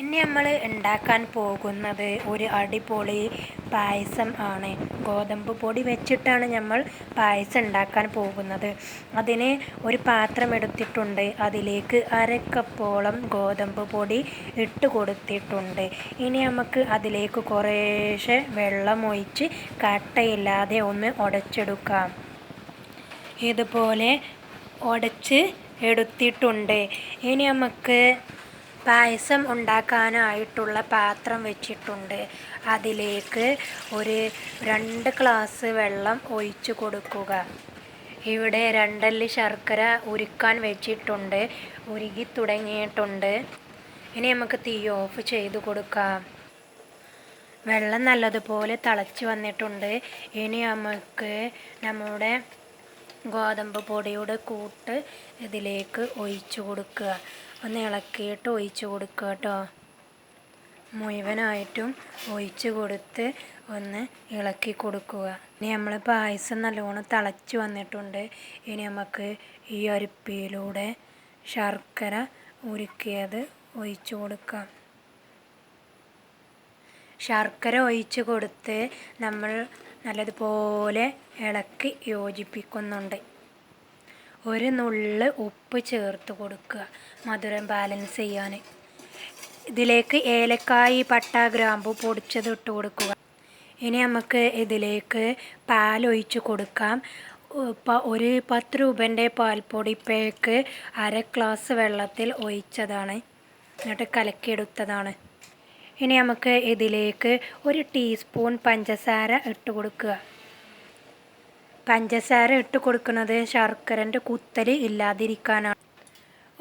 ഇനി നമ്മൾ ഉണ്ടാക്കാൻ പോകുന്നത് ഒരു അടിപൊളി പായസം ആണ്. ഗോതമ്പ് പൊടി വെച്ചിട്ടാണ് നമ്മൾ പായസം ഉണ്ടാക്കാൻ പോകുന്നത്. അതിന് ഒരു പാത്രം എടുത്തിട്ടുണ്ട്. അതിലേക്ക് അരക്കപ്പോളം ഗോതമ്പ് പൊടി ഇട്ട് കൊടുത്തിട്ടുണ്ട്. ഇനി നമുക്ക് അതിലേക്ക് കുറേശ്ശെ വെള്ളം ഒഴിച്ച് കട്ടയില്ലാതെ ഒന്ന് ഉടച്ചെടുക്കാം. ഇതുപോലെ ഉടച്ച് എടുത്തിട്ടുണ്ട്. ഇനി നമുക്ക് പായസം ഉണ്ടാക്കാനായിട്ടുള്ള പാത്രം വെച്ചിട്ടുണ്ട്. അതിലേക്ക് ഒരു 2 ഗ്ലാസ് വെള്ളം ഒഴിച്ചു കൊടുക്കുക. ഇവിടെ 2 അല്ലി ശർക്കര ഉരുക്കാൻ വെച്ചിട്ടുണ്ട്. ഉരുകി തുടങ്ങിയിട്ടുണ്ട്. ഇനി നമുക്ക് തീ ഓഫ് ചെയ്ത് കൊടുക്കാം. വെള്ളം നല്ലതുപോലെ തിളച്ച് വന്നിട്ടുണ്ട്. ഇനി നമുക്ക് നമ്മുടെ ഗോതമ്പ് പൊടിയുടെ കൂട്ട് ഇതിലേക്ക് ഒഴിച്ചു കൊടുക്കുക. ഒന്ന് ഇളക്കിയിട്ട് ഒഴിച്ചു കൊടുക്കുക കേട്ടോ. മുഴുവനായിട്ടും ഒഴിച്ച് കൊടുത്ത് ഒന്ന് ഇളക്കി കൊടുക്കുക. ഇനി നമ്മൾ പായസം നല്ലോണം തിളച്ച് വന്നിട്ടുണ്ട്. ഇനി നമുക്ക് ഈ അരിപ്പയിലൂടെ ശർക്കര ഉരുക്കിയത് ഒഴിച്ചു കൊടുക്കാം. ശർക്കര ഒഴിച്ച് കൊടുത്ത് നമ്മൾ നല്ലതുപോലെ ഇളക്കി യോജിപ്പിക്കുന്നുണ്ട്. ഒരു നുള്ള് ഉപ്പ് ചേർത്ത് കൊടുക്കുക, മധുരം ബാലൻസ് ചെയ്യാൻ. ഇതിലേക്ക് ഏലക്കായ്, പട്ട, ഗ്രാമ്പു പൊടിച്ചത് ഇട്ട് കൊടുക്കുക. ഇനി നമുക്ക് ഇതിലേക്ക് പാലൊഴിച്ച് കൊടുക്കാം. ഒരു 10 രൂപേൻ്റെ പാൽപ്പൊടി പാക്ക് 1/2 ഗ്ലാസ് വെള്ളത്തിൽ ഒഴിച്ചതാണ്, എന്നിട്ട് കലക്കിയെടുത്തതാണ്. ഇനി നമുക്ക് ഇതിലേക്ക് 1 ടീസ്പൂൺ പഞ്ചസാര ഇട്ട് കൊടുക്കുക. പഞ്ചസാര ഇട്ട് കൊടുക്കുന്നത് ശർക്കരൻ്റെ കുത്തൽ ഇല്ലാതിരിക്കാനാണ്.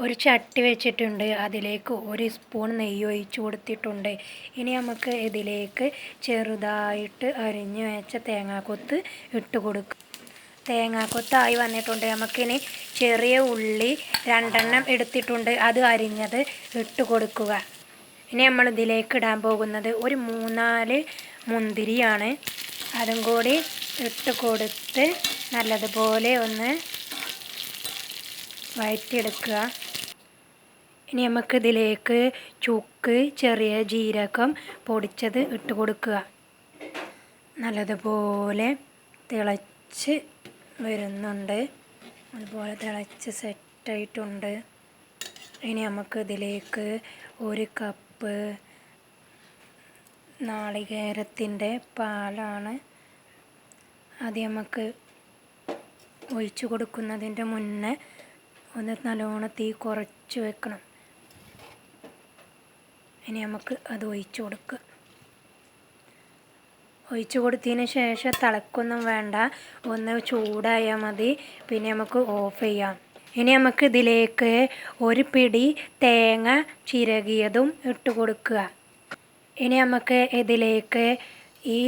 ഒരു ചട്ടി വെച്ചിട്ടുണ്ട്. അതിലേക്ക് 1 സ്പൂൺ നെയ്യ് ഒഴിച്ച് കൊടുത്തിട്ടുണ്ട്. ഇനി നമുക്ക് ഇതിലേക്ക് ചെറുതായിട്ട് അരിഞ്ഞ് വെച്ച തേങ്ങാക്കൊത്ത് ഇട്ട് കൊടുക്കുക. തേങ്ങാക്കൊത്തായി വന്നിട്ടുണ്ട്. നമുക്കിനി ചെറിയ ഉള്ളി 2 എണ്ണം എടുത്തിട്ടുണ്ട്. അത് അരിഞ്ഞത് ഇട്ട് കൊടുക്കുക. ഇനി നമ്മൾ ഇതിലേക്ക് ഇടാൻ പോകുന്നത് ഒരു 3-4 മുന്തിരിയാണ്. അതും കൂടി ഇട്ട് കൊടുത്ത് നല്ലതുപോലെ ഒന്ന് വഴറ്റിയെടുക്കുക. ഇനി നമുക്കിതിലേക്ക് ചുക്ക്, ചെറിയ ജീരകം പൊടിച്ചത് ഇട്ട് കൊടുക്കുക. നല്ലതുപോലെ തിളച്ച് വരുന്നുണ്ട്. അതുപോലെ തിളച്ച് സെറ്റായിട്ടുണ്ട്. ഇനി നമുക്കിതിലേക്ക് 1 കപ്പ് നാളികേരത്തിൻ്റെ പാലാണ്. അത് നമുക്ക് ഒഴിച്ചു കൊടുക്കുന്നതിൻ്റെ മുന്നേ ഒന്ന് നല്ലോണം തീ കുറച്ച് വെക്കണം. ഇനി നമുക്ക് അത് ഒഴിച്ചു കൊടുക്കുക. ഒഴിച്ചു കൊടുത്തതിന് ശേഷം തിളക്കൊന്നും വേണ്ട, ഒന്ന് ചൂടായാൽ മതി. പിന്നെ നമുക്ക് ഓഫ് ചെയ്യാം. ഇനി നമുക്ക് ഇതിലേക്ക് 1 പിടി തേങ്ങ ചിരകിയതും ഇട്ട് കൊടുക്കുക. ഇനി നമുക്ക് ഇതിലേക്ക് ഈ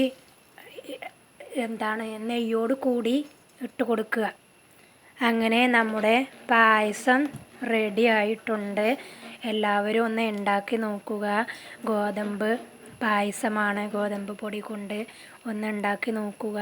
നെയ്യോട് കൂടി ഇട്ട് കൊടുക്കുക. അങ്ങനെ നമ്മുടെ പായസം റെഡി ആയിട്ടുണ്ട്. എല്ലാവരും ഒന്ന് ഉണ്ടാക്കി നോക്കുക. ഗോതമ്പ് പായസമാണ്, ഗോതമ്പ് പൊടി കൊണ്ട് ഒന്ന് ഉണ്ടാക്കി നോക്കുക.